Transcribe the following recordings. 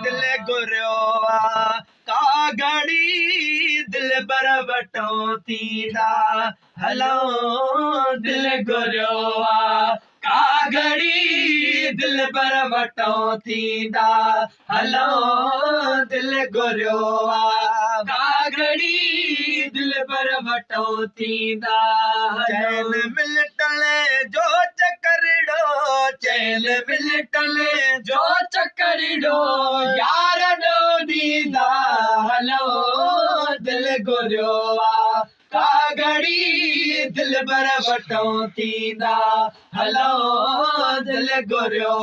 दिल गुरियो का घड़ी दिल बर वटो थींदा हलो दिल गुरियो का घड़ी दिल बर वटो थींदा हलो दिल गुरियो का घड़ी दिल बर वटो थींदा चैन मिलटले जो चकरड़ो चैन मिलटले जो चकरड़ो यार डो दीदा हलो दिल गुरियो का घड़ी दिल बर वटो थींदा हलो दिल गुरियो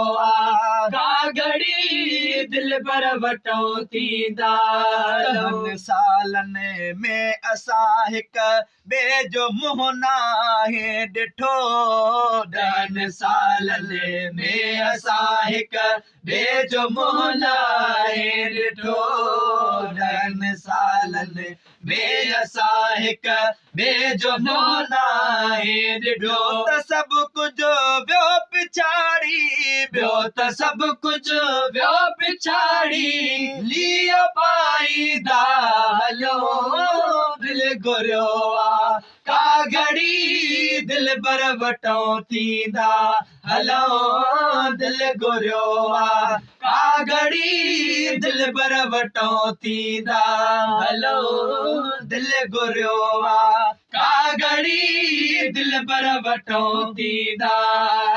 का घड़ी दिल बर वटो थींदा सालनि में असां हिक ॿिए जो मुंहुं नाहे ॾिठो 10 सालनि में असां हिक ॿिए जो मुंहुं नाहे ॾिठो 10 सालनि में असां हिक ॿिए जो मुंहुं नाहे ॾिठो त सभु कुझु वियो पिछाड़ी ॿियो त सभु कुझु वियो पिछाड़ी लीह पाईंदा हलो दिल गुरियो का घड़ी दिल बर वटो थींदा हलो दिल गुरियो का घड़ी दिल बर वटो थींदा हलो दिल गुरियो का घड़ी दिल बर वटो थींदा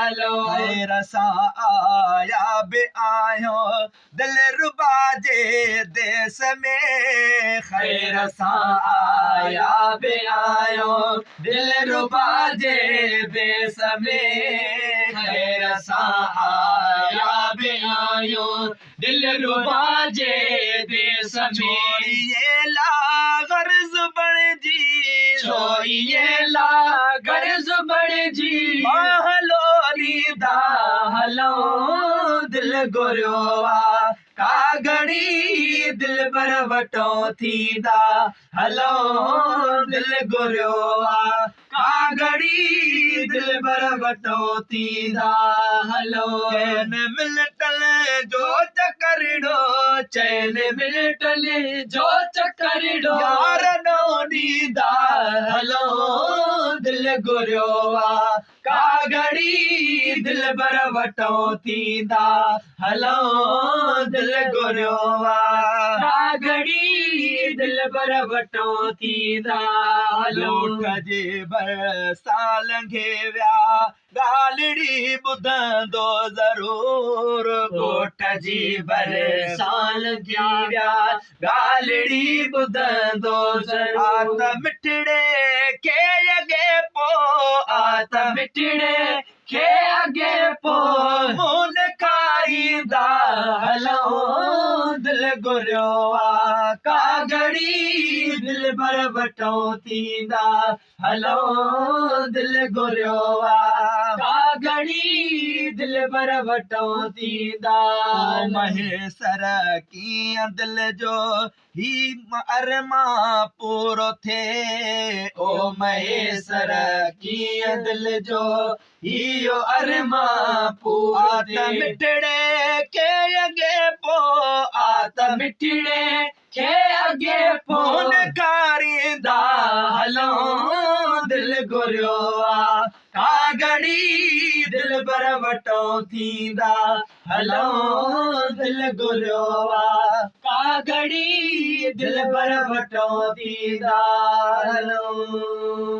हलो खैर सां आया बि आहियो दिल रुबा जे देस में खैर सां आया बि आहियो दिल रुबा जे देस में खैर सां आया बि आहियो दिल रुबा जे देस में ये ला गर्ज बणजी छोइए ला गर्ज बणजी हलो रीदा हलो दिल गुरियो का घड़ी दिल बर वटो थींदा हलो दिल गुरियो का घड़ी दिल बर वटो थींदा हलो चैन मिलटले जो चकरड़ो चैन मिलटले जो चकरड़ो यार नो दीदा हलो दिल गुरियो का घड़ी दिल बर वटो थींदा हलो दिल गुरियो का घड़ी दिल बर वटो थींदा हलो जे बरसा लंघे विया ॻाल्हिड़ी ॿुधंदो ज़रूर ॻोठ जी बरसा लंघे विया ॻाल्हिड़ी ॿुधंदो ज़रूर आत मिठड़े खे अॻे पोइ आत मिठड़े खे अॻे पोइ मुंहुं खाईंदा हलो दिल गुरियो का घड़ी दिल बर वटो थींदा हलो दिल गुरियो का घड़ी दिल बर वटो थींदा महेसर कीअं दिल जो ही अरमा पूरो थिए ओ महेसर कीअं दिल जो हियो अरमा पूरो थिए मिठड़े के अॻे पोइ आत मिठड़े के अॻे पोइ खारींदा हलो दिल गुरियो का घड़ी दिल बर वटो थींदा हलो दिल गुरियो का घड़ी दिल बर वटो थींदा हलो